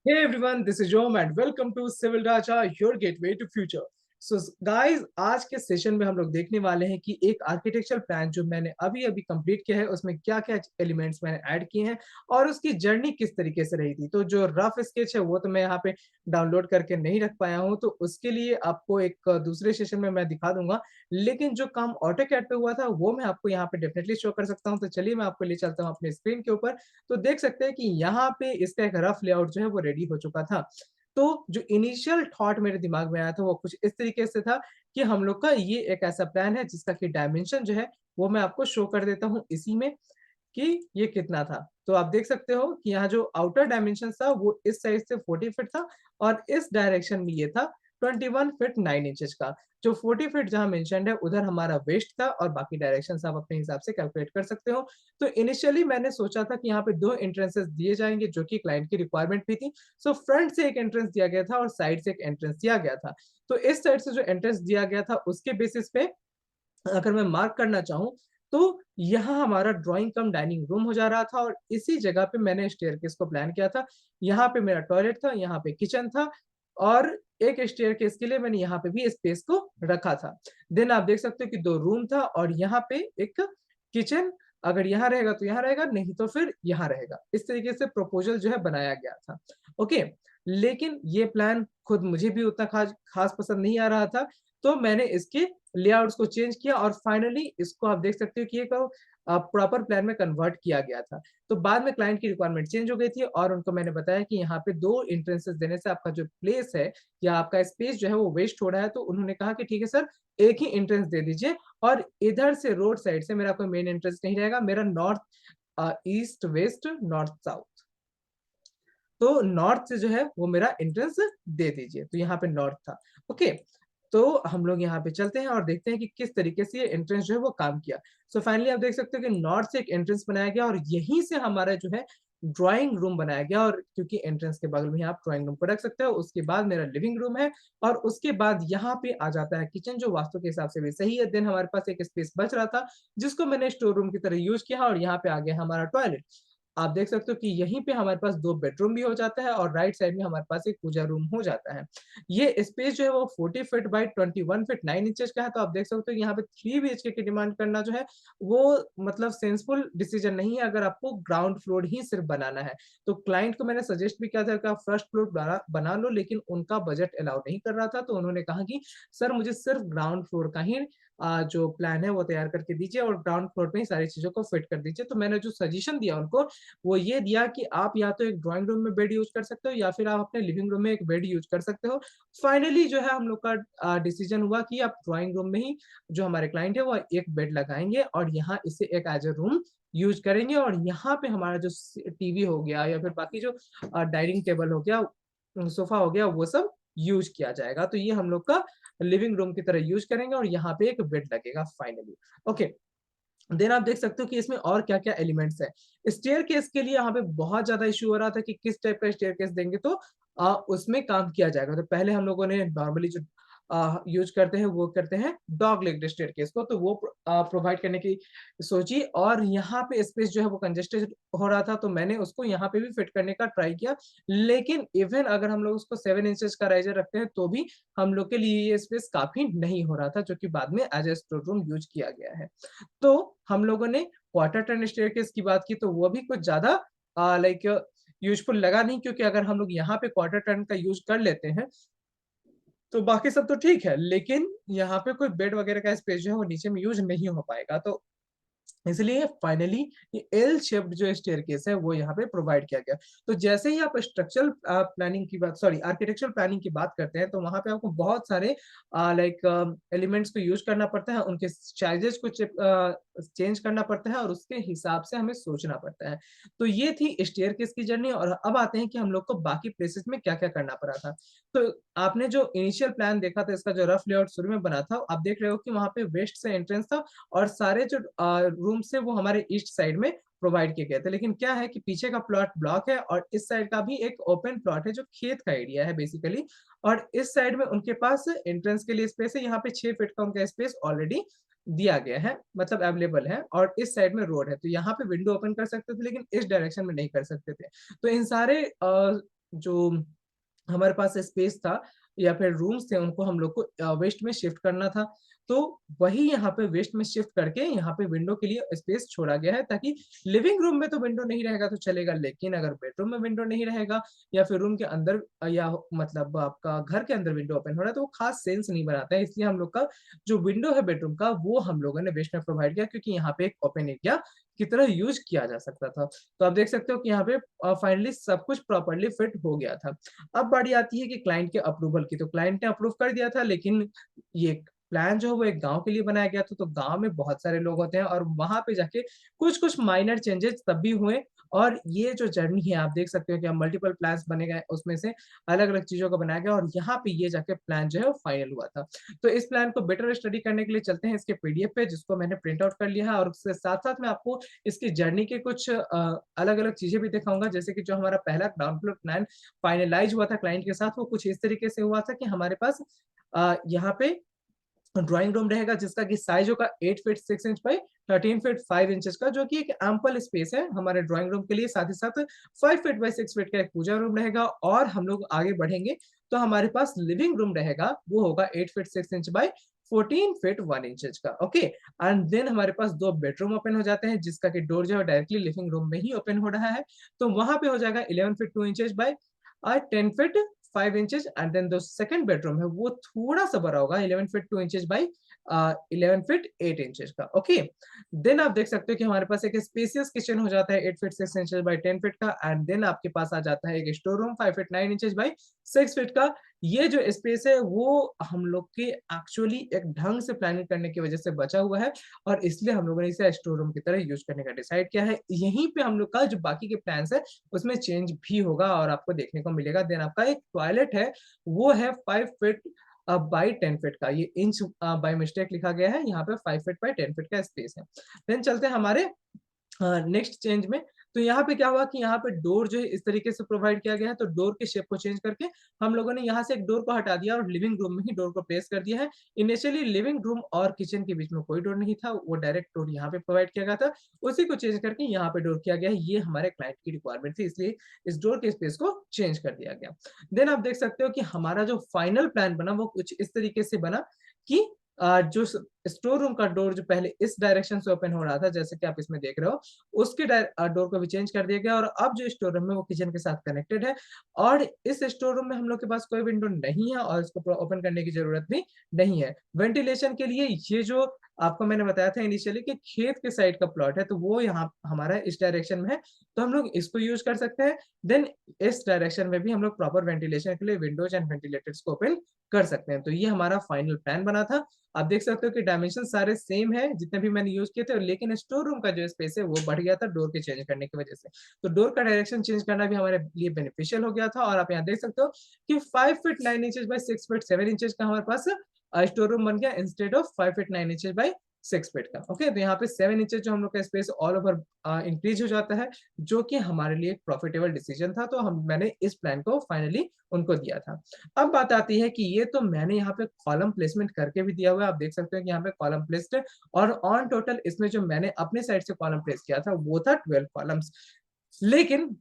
Hey everyone, this is Jom and welcome to Civil Raja, your gateway to future. So guys, आज के session में हम लोग देखने वाले हैं कि एक आर्किटेक्चरल प्लान जो मैंने अभी-अभी कंप्लीट किया है, उसमें क्या-क्या एलिमेंट्स मैंने ऐड किए हैं और उसकी जर्नी किस तरीके से रही थी। तो जो रफ स्केच है, वो तो मैं यहाँ पे डाउनलोड करके नहीं रख पाया हूँ, तो उसके लिए आपको एक दूसरे सेशन में मैं दिखा दूँगा। लेकिन जो काम ऑटोकैड पे हुआ था, वो मैं आपको यहाँ पे डेफिनिटली शो कर सकता हूँ। तो चलिए मैं आपको ले चलता हूँ अपने स्क्रीन के ऊपर। तो देख सकते हैं कि यहाँ पे इसका एक रफ लेआउट जो है वो रेडी हो चुका था। तो जो इनिशियल थॉट मेरे दिमाग में आया था वो कुछ इस तरीके से था कि हम लोग का ये एक ऐसा प्लान है जिसका कि डायमेंशन जो है वो मैं आपको शो कर देता हूँ इसी में कि ये कितना था। तो आप देख सकते हो कि यहाँ जो आउटर डायमेंशन था वो इस साइड से 40 फीट था और इस डायरेक्शन में ये था 21 फीट 9 इंचेस का। जो 40 फीट जहाँ मेंशन्ड है उधर हमारा वेस्ट था और बाकी डायरेक्शंस आप अपने हिसाब से कैलकुलेट कर सकते हो। तो इनिशियली मैंने सोचा था कि यहाँ पे 2 एंट्रेंसेस दिए जाएँगे जो कि क्लाइंट की रिक्वायरमेंट भी थी। सो फ्रंट से एक एंट्रेंस दिया गया था और साइड से एक एंट्रेंस दिया गया था। तो इस साइड से जो एंट्रेंस दिया गया था उसके बेसिस पे अगर मैं मार्क करना चाहूँ, तो यहाँ हमारा ड्राइंग कम डाइनिंग रूम हो जा रहा था और इसी जगह पे मैंने स्टेयरकेस को प्लान किया था। यहाँ पे मेरा टॉयलेट था, यहाँ पे किचन था और एक स्टेयरकेस के लिए मैंने यहाँ पे भी स्पेस को रखा था। देन आप देख सकते हो कि 2 रूम था और यहाँ पे एक किचन अगर यहाँ रहेगा तो यहाँ रहेगा, नहीं तो फिर यहाँ रहेगा। इस तरीके से प्रपोज़ल जो है बनाया गया था। ओके, लेकिन ये प्लान खुद मुझे भी उतना ख़ास पसंद नहीं आ रहा था, तो मैंने इसके लेआउट्स को चेंज किया और फाइनली इसको आप देख सकते हो कि एक प्रॉपर प्लान में कन्वर्ट किया गया था। तो बाद में क्लाइंट की रिक्वायरमेंट चेंज हो गई थी और उनको मैंने बताया कि यहाँ पे 2 एंट्रेंसेस देने से आपका जो प्लेस है या आपका स्पेस जो है वो वेस्ट हो रहा है। तो उन्होंने कहा कि ठीक है सर, एक ही एंट्रेंस दे दीजिए और इधर से रोड साइड से मेरा कोई मेन एंट्रेंस नहीं रहेगा। मेरा north east, west, north, south. तो नॉर्थ से जो है वो मेरा एंट्रेंस दे दीजिए। तो यहाँ पे नॉर्थ था। ओके, तो हम लोग यहाँ पे चलते हैं और देखते हैं कि किस तरीके से ये एंट्रेंस जो है वो काम किया। सो फाइनली आप देख सकते हो कि नॉर्थ से एक एंट्रेंस बनाया गया और यहीं से हमारा जो है ड्राइंग रूम बनाया गया और क्योंकि एंट्रेंस के बगल में ही आप ड्राइंग रूम को रख सकते हो। उसके बाद मेरा लिविंग रूम है और उसके बाद यहाँ पे आ जाता है किचन जो वास्तु के हिसाब से भी सही है। देन हमारे पास एक स्पेस बच रहा था जिसको मैंने स्टोर रूम की तरह यूज़ किया और यहाँ पे आ गया हमारा टॉयलेट। आप देख सकते हो कि यहीं पे हमारे पास 2 बेडरूम भी हो जाता है और राइट साइड में हमारे पास एक पूजा रूम हो जाता है। ये स्पेस जो है वो 40 फीट बाय 21 फीट 9 इंचेस का है, तो आप देख सकते हो यहाँ पे 3 बीएचके की डिमांड करना जो है वो मतलब सेंसफुल डिसीजन नहीं है अगर आपको ग्राउंड फ्लोर ही सिर्फ बनाना है। तो क्लाइंट को मैंने सजेस्ट भी किया था कि आप फर्स्ट फ्लोर बना बना लो, लेकिन उनका बजट अलाउ नहीं कर रहा था, तो उन्होंने कहा कि सर मुझे सिर्फ ग्राउंड फ्लोर का ही जो प्लान है वो तैयार करके दीजिए और ग्राउंड फ्लोर पे ही सारी चीज़ों को फिट कर दीजिए। तो मैंने जो सजेशन दिया उनको वो ये दिया कि आप या तो एक ड्राइंग रूम में बेड यूज़ कर सकते हो या फिर आप अपने लिविंग रूम में एक बेड यूज़ कर सकते हो। फाइनली जो है हम लोग का डिसीजन हुआ कि आप ड्राइंग रूम में ही जो हमारे क्लाइंट है वो एक बेड लगाएँगे और यहाँ इसे एक एज़ अ रूम यूज़ करेंगे और यहाँ पे हमारा जो टीवी हो गया या फिर बाकी जो डाइनिंग टेबल हो गया, सोफ़ा हो गया, वो सब यूज़ किया जाएगा। तो ये हम लोग का लिविंग रूम की तरह यूज़ करेंगे और यहाँ पे एक बेड लगेगा फाइनली। ओके। देन आप देख सकते हो कि इसमें और क्या-क्या एलिमेंट्स हैं। स्टेयरकेस के लिए यहाँ पे बहुत ज़्यादा इश्यू हो रहा था कि किस टाइप का स्टेयरकेस देंगे तो उसमें काम किया जाएगा। तो पहले हम लोगों ने नॉर्मली जो यूज़ करते हैं वो करते हैं डॉग लेग्ड स्टेयरकेस को, तो वो प्रोवाइड करने की सोची और यहाँ पे स्पेस जो है वो कंजेस्टेड हो रहा था, तो मैंने उसको यहाँ पे भी फिट करने का ट्राई किया। लेकिन इवन अगर हम लोग उसको 7 इंचेस का राइज़र रखते हैं तो भी हम लोग के लिए ये स्पेस काफ़ी नहीं हो रहा था, जो कि बाद में as a store room use किया गया है। तो हम लोगों ने क्वार्टर टर्न स्टेयरकेस की बात की तो वो भी कुछ ज़्यादा लाइक यूज़फुल लगा नहीं, क्योंकि अगर हम लोग यहाँ पे क्वार्टर टर्न का यूज़ कर लेते हैं, तो बाकी सब तो ठीक है, लेकिन यहाँ पे कोई बेड वगैरह का स्पेस जो है वो नीचे में यूज़ नहीं हो पाएगा। तो इसलिए फाइनली ये एल शेप्ड जो स्टेयरकेस है वो यहाँ पे प्रोवाइड किया गया। तो जैसे ही आप स्ट्रक्चरल प्लानिंग की बात सॉरी आर्किटेक्चरल प्लानिंग की बात करते हैं तो वहाँ पे आपको बहुत सारे लाइक एलिमेंट्स को यूज़ करना पड़ता है, उनके साइज़ेज़ को चेंज करना पड़ता है और उसके हिसाब से हमें सोचना पड़ता है। तो ये थी स्टेयरकेस की जर्नी और अब आते हैं कि हम लोग को बाकी प्लेसेस में क्या-क्या करना पड़ा था। तो आपने जो इनिशियल प्लान देखा था, इसका जो रफ लेआउट शुरू में बना था, आप देख रहे हो कि वहाँ पे वेस्ट से एंट्रेंस था और सारे जो रूम्स थे वो हमारे ईस्ट साइड में प्रोवाइड किए गए थे। लेकिन क्या है कि पीछे का प्लॉट ब्लॉक है और इस साइड का भी एक ओपन प्लॉट है जो खेत का एरिया है बेसिकली, और इस साइड में उनके पास एंट्रेंस के लिए स्पेस है। यहाँ पे 6 फीट का उनका स्पेस ऑलरेडी दिया गया है, मतलब अवेलेबल है और इस साइड में रोड है। तो यहाँ पे विंडो ओपन कर सकते थे लेकिन इस डायरेक्शन में नहीं कर सकते थे। तो इन सारे जो हमारे पास स्पेस था या फिर रूम्स थे उनको हम लोग को वेस्ट में शिफ्ट करना था। तो वही यहाँ पे वेस्ट में शिफ्ट करके यहाँ पे विंडो के लिए स्पेस छोड़ा गया है ताकि लिविंग रूम में तो विंडो नहीं रहेगा तो चलेगा, लेकिन अगर बेडरूम में विंडो नहीं रहेगा या फिर रूम के अंदर या मतलब आपका घर के अंदर विंडो ओपन हो रहा है तो वो खास सेंस नहीं बनाता है। इसलिए हम लोग का जो विंडो है बेडरूम का वो हम लोगों ने वेस्ट में प्रोवाइड किया क्योंकि यहाँ पे एक ओपन एरिया की तरह यूज़ किया जा सकता था। तो आप देख सकते हो कि यहाँ पे फाइनली सब कुछ प्रॉपर्ली फिट हो गया था। अब बारी आती है कि क्लाइंट के अप्रूवल की, तो क्लाइंट ने अप्रूव कर दिया था लेकिन ये प्लान जो है वो एक गाँव के लिए बनाया गया था, तो गाँव में बहुत सारे लोग होते हैं और वहाँ पे जाके कुछ-कुछ माइनर चेंजेस तब भी हुए और ये जो जर्नी है आप देख सकते हो कि मल्टीपल प्लान्स बने गए, उसमें से अलग-अलग चीज़ों का बनाया गया और यहाँ पे ये जाके प्लान जो है वो फाइनल हुआ था। तो इस प्लान को बेटर स्टडी करने के लिए चलते हैं इसके पीडीएफ पे जिसको मैंने प्रिंट आउट कर लिया है और उसके साथ-साथ मैं आपको इसकी जर्नी के कुछ अलग-अलग चीज़ें भी दिखाऊँगा जैसे कि जो हमारा पहला ग्राउंड फ्लोर प्लान फाइनलाइज़ हुआ था क्लाइंट के साथ वो कुछ इस तरीके से हुआ था कि हमारे पास यहाँ पे ड्राइंग रूम रहेगा जिसका कि साइज़ होगा 8 feet 6 inch by 13 feet 5 inches का जो कि एक एम्पल स्पेस है हमारे ड्राइंग रूम के लिए। साथ ही साथ 5 फीट बाय 6 फीट का एक पूजा रूम रहेगा और हम लोग आगे बढ़ेंगे तो हमारे पास लिविंग रूम रहेगा, वो होगा 8 feet 6 inch by 14 feet 1 inches का, ओके। एंड देन हमारे पास 2 बेडरूम ओपन हो जाते हैं जिसका कि डोर जो है डायरेक्टली लिविंग रूम में ही ओपन हो रहा है। तो वहाँ पे हो जाएगा 11 feet 2 inches by 10 feet 5 inches and then जो सेकंड बेडरूम है वो थोड़ा-सा बड़ा होगा 11 feet 2 inches by 11 feet 8 inches का, ओके। देन आप देख सकते हो कि हमारे पास एक स्पेशियस किचन हो जाता है 8 फीट 6 इंचेस बाय 10 फीट का एंड देन आपके पास आ जाता है एक store room 5 feet 9 inches bye 6 feet का। ये जो स्पेस है वो हम लोग के एक्चुअली एक ढंग से प्लानिंग करने की वजह से बचा हुआ है और इसलिए हम लोगों ने इसे स्टोर रूम की तरह यूज़ करने का डिसाइड किया है। यहीं पे हम लोग का जो बाकी के प्लान्स है उसमें चेंज भी होगा और आपको देखने को मिलेगा। देन आपका एक टॉयलेट है, वो है 5 फीट बाय 10 फीट का। ये इंच बाय मिस्टेक लिखा गया है, यहाँ पे 5 फीट बाय 10 फीट का स्पेस है। देन चलते हैं हमारे नेक्स्ट चेंज में। तो यहाँ पे क्या हुआ कि यहाँ पे डोर जो है इस तरीके से प्रोवाइड किया गया है, तो डोर के शेप को चेंज करके हम लोगों ने यहाँ से एक डोर को हटा दिया और लिविंग रूम में ही डोर को प्लेस कर दिया है। इनिशियली लिविंग रूम और किचन के बीच में कोई डोर नहीं था, वो डायरेक्ट डोर यहाँ पे प्रोवाइड किया गया था। उसी को चेंज करके यहाँ पे डोर किया गया है, ये हमारे क्लाइंट की रिक्वायरमेंट थी इसलिए इस डोर के स्पेस को चेंज कर दिया गया। देन आप देख सकते हो कि हमारा जो फाइनल प्लान बना वो कुछ इस तरीके से बना कि जो स्टोर रूम का डोर जो पहले इस डायरेक्शन से ओपन हो रहा था जैसे कि आप इसमें देख रहे हो, उसके डोर को भी चेंज कर दिया गया और अब जो स्टोर रूम है वो किचन के साथ कनेक्टेड है और इस स्टोर रूम में हम लोग के पास कोई विंडो नहीं है और इसको ओपन करने की जरूरत भी नहीं है। वेंटिलेशन के लिए ये जो आपको मैंने बताया था इनिशियली कि खेत के साइड का प्लॉट है तो वो यहाँ हमारा इस डायरेक्शन में है, तो हम लोग इसको यूज कर सकते हैं। देन इस डायरेक्शन में भी हम लोग प्रॉपर वेंटिलेशन के लिए विंडोज एंड वेंटिलेटर्स को ओपन कर सकते हैं। तो ये हमारा फाइनल प्लान बना था। आप देख सकते हो कि डायमेंशन सारे सेम है जितने भी मैंने यूज़ किए थे, लेकिन स्टोर रूम का जो स्पेस है वो बढ़ गया था डोर के चेंज करने की वजह से। तो डोर का डायरेक्शन चेंज करना भी हमारे लिए बेनिफिशियल हो गया था और आप यहाँ देख सकते हो कि 5 feet 9 inches bye 6 feet 7 inches का हमारे पास स्टोर रूम बन गया instead of 5 feet 9 inches bye 6 feet का। ओके, तो यहाँ पे 7 इंचेस जो हम लोग का स्पेस ऑल ओवर इंक्रीज हो जाता है, जो कि हमारे लिए एक प्रॉफिटेबल डिसीजन था। तो हम मैंने इस प्लान को फाइनली उनको दिया था। अब बात आती है कि ये तो मैंने यहाँ पे कॉलम प्लेसमेंट करके भी दिया हुआ है। आप देख सकते हो कि यहाँ पे कॉलम प्लेस्ड है और ऑन टोटल इसमें जो मैंने अपने साइड से कॉलम प्लेस किया था वो था 12 कॉलम्स। लेकिन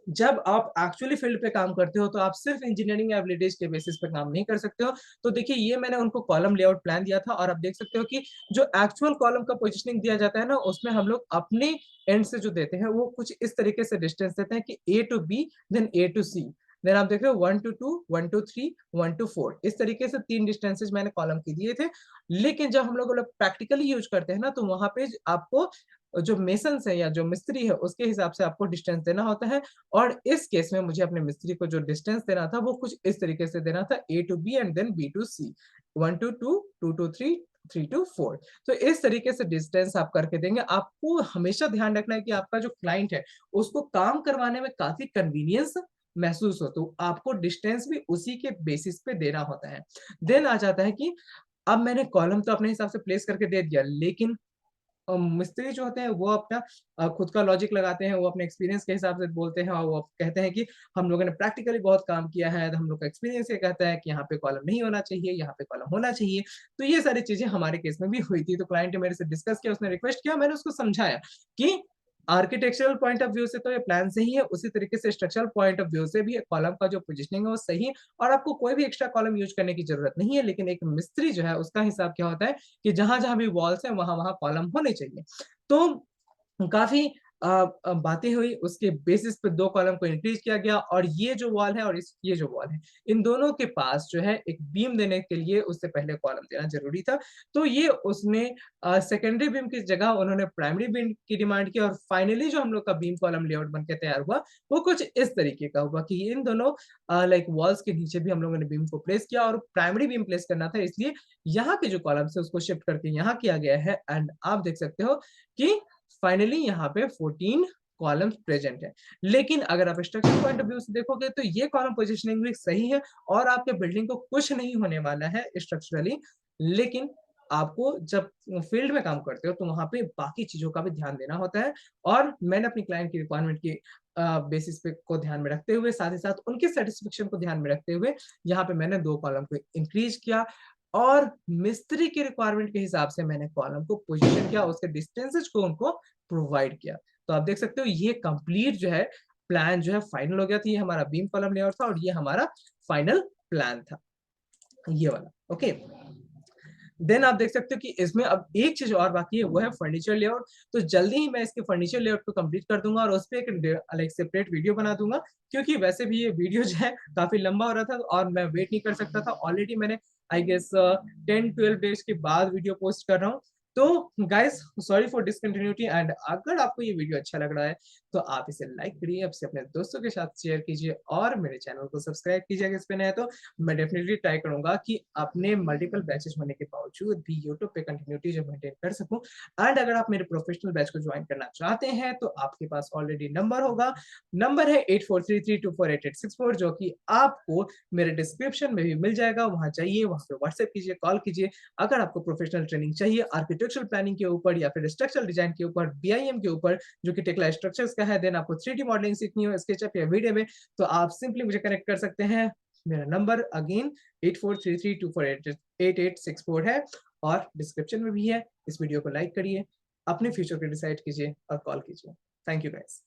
जब आप एक्चुअली फील्ड पे काम करते हो तो आप सिर्फ इंजीनियरिंग एबिलिटीज के बेसिस पे काम नहीं कर सकते हो। तो देखिए ये मैंने उनको कॉलम लेआउट प्लान दिया था और आप देख सकते हो कि जो एक्चुअल कॉलम का पोजीशनिंग दिया जाता है ना उसमें हम लोग अपने एंड से जो देते हैं वो कुछ इस तरीके से डिस्टेंस देते हैं कि A to B then A to C, then आप देख रहे हो 1 टू 2 1 टू 3 1 टू 4 इस तरीके से 3 डिस्टेंसेस मैंने कॉलम के दिए थे। लेकिन जब हम लोग प्रैक्टिकली यूज करते हैं ना तो वहां पे आपको जो मेसन्स है या जो मिस्त्री है उसके हिसाब से आपको डिस्टेंस देना होता है और इस केस में मुझे अपने मिस्त्री को जो डिस्टेंस देना था वो कुछ इस तरीके से देना था A to B and then B to C, 1 to 2 2 to 3 3 to 4। तो इस तरीके से डिस्टेंस आप करके देंगे। आपको हमेशा ध्यान रखना है कि आपका जो क्लाइंट है उसको काम करवाने में काफी कन्वीनियंस महसूस हो, तो आपको डिस्टेंस भी उसी के बेसिस पे देना होता है। देन आ जाता है कि अब मैंने कॉलम तो अपने हिसाब से प्लेस करके दे दिया, लेकिन मिस्त्री जो होते हैं वो अपना खुद का लॉजिक लगाते हैं, वो अपने एक्सपीरियंस के हिसाब से बोलते हैं और वो कहते हैं कि हम लोगों ने प्रैक्टिकली बहुत काम किया है, तो हम लोग का एक्सपीरियंस ये कहता है कि यहाँ पे कॉलम नहीं होना चाहिए, यहाँ पे कॉलम होना चाहिए। तो ये सारी चीज़ें हमारे केस में भी हुई थी, तो क्लाइंट ने मेरे से डिस्कस किया, उसने रिक्वेस्ट किया, मैंने उसको समझाया कि आर्किटेक्चरल पॉइंट ऑफ व्यू से तो ये प्लान सही है, उसी तरीके से स्ट्रक्चरल पॉइंट ऑफ व्यू से भी कॉलम का जो पोजीशनिंग है वो सही है और आपको कोई भी एक्स्ट्रा कॉलम यूज़ करने की ज़रूरत नहीं है। लेकिन एक मिस्त्री जो है उसका हिसाब क्या होता है कि जहाँ-जहाँ भी वॉल्स हैं वहाँ-वहाँ कॉलम होने चाहिए। तो काफ़ी बातें हुई, उसके बेसिस पे 2 कॉलम को इंक्रीज़ किया गया और ये जो वॉल है और ये जो वॉल है, इन दोनों के पास जो है एक बीम देने के लिए उससे पहले कॉलम देना ज़रूरी था। तो ये उसने सेकेंडरी बीम की जगह उन्होंने प्राइमरी बीम की डिमांड की और फाइनली जो हम लोग का बीम कॉलम लेआउट बन के तैयार हुआ, वो कुछ इस तरीके का हुआ कि इन दोनों लाइक वॉल्स के नीचे भी हम लोगों ने बीम को प्लेस किया और प्राइमरी बीम प्लेस करना था, इसलिए यहाँ के जो कॉलम्स है उसको शिफ्ट करके यहाँ किया गया है एंड आप देख सकते हो कि फाइनली यहाँ पे 14 कॉलम्स प्रेजेंट है। लेकिन अगर आप स्ट्रक्चर पॉइंट ऑफ व्यू से देखोगे तो ये कॉलम पोजीशनिंग भी सही है और आपके बिल्डिंग को कुछ नहीं होने वाला है स्ट्रक्चरली। लेकिन आपको जब फील्ड में काम करते हो तो वहाँ पे बाकी चीज़ों का भी ध्यान देना होता है और मैंने अपनी क्लाइंट की रिक्वायरमेंट की बेसिस पे को ध्यान में रखते हुए साथ ही साथ उनके सैटिस्फैक्शन को ध्यान में रखते हुए यहाँ पे मैंने 2 कॉलम को इंक्रीज़ किया और मिस्त्री की रिक्वायरमेंट के हिसाब से मैंने कॉलम को पोजीशन किया, उसके डिस्टेंसेस को उनको प्रोवाइड किया। तो आप देख सकते हो ये कंप्लीट जो है प्लान जो है फाइनल हो गया था। ये हमारा बीम कॉलम लेआउट था और ये हमारा फाइनल प्लान था, ये वाला, ओके। देन आप देख सकते हो कि इसमें अब एक चीज़ और बाकी है, वो है फर्नीचर लेआउट। तो जल्दी ही मैं इसके फर्नीचर लेआउट को कंप्लीट कर दूँगा और उसपे एक लाइक सेपरेट वीडियो बना दूँगा, क्योंकि वैसे भी ये वीडियो जो है काफ़ी लंबा हो रहा था और मैं वेट नहीं कर सकता था। ऑलरेडी मैंने आई गेस 10-12 डेज़ के बाद वीडियो पोस्ट कर रहा हूँ। तो guys sorry for discontinuity and अगर आपको ये वीडियो अच्छा लग रहा है, तो आप इसे लाइक करिए, इसे अपने दोस्तों के साथ शेयर कीजिए और मेरे चैनल को सब्सक्राइब कीजिए अगर इस पे नए हैं तो। मैं डेफिनिटली ट्राई करूँगा कि अपने मल्टीपल बैचेस होने के बावजूद भी यूट्यूब पे कंटिन्यूटी जो मेंटेन कर सकूँ एंड अगर आप मेरे प्रोफेशनल बैच को ज्वाइन करना चाहते हैं तो आपके पास ऑलरेडी नंबर होगा। नंबर है 8433248864 जो कि आपको मेरे डिस्क्रिप्शन में भी मिल जाएगा। वहाँ जाइए, वहाँ पे व्हाट्सएप कीजिए, कॉल कीजिए। अगर आपको प्रोफेशनल ट्रेनिंग चाहिए आर्किटेक्चरल प्लानिंग के ऊपर या फिर स्ट्रक्चरल डिजाइन के ऊपर, बीआईएम के ऊपर जो कि टेक्ला स्ट्रक्चर्स का है, देन आपको 3D मॉडलिंग सीखनी हो स्केचअप या वीडियो में, तो आप सिंपली मुझे कनेक्ट कर सकते हैं। मेरा नंबर अगेन 8433248864 है और डिस्क्रिप्शन में भी है। इस वीडियो को लाइक करिए, अपने फ्यूचर को डिसाइड कीजिए और कॉल कीजिए। Thank you guys.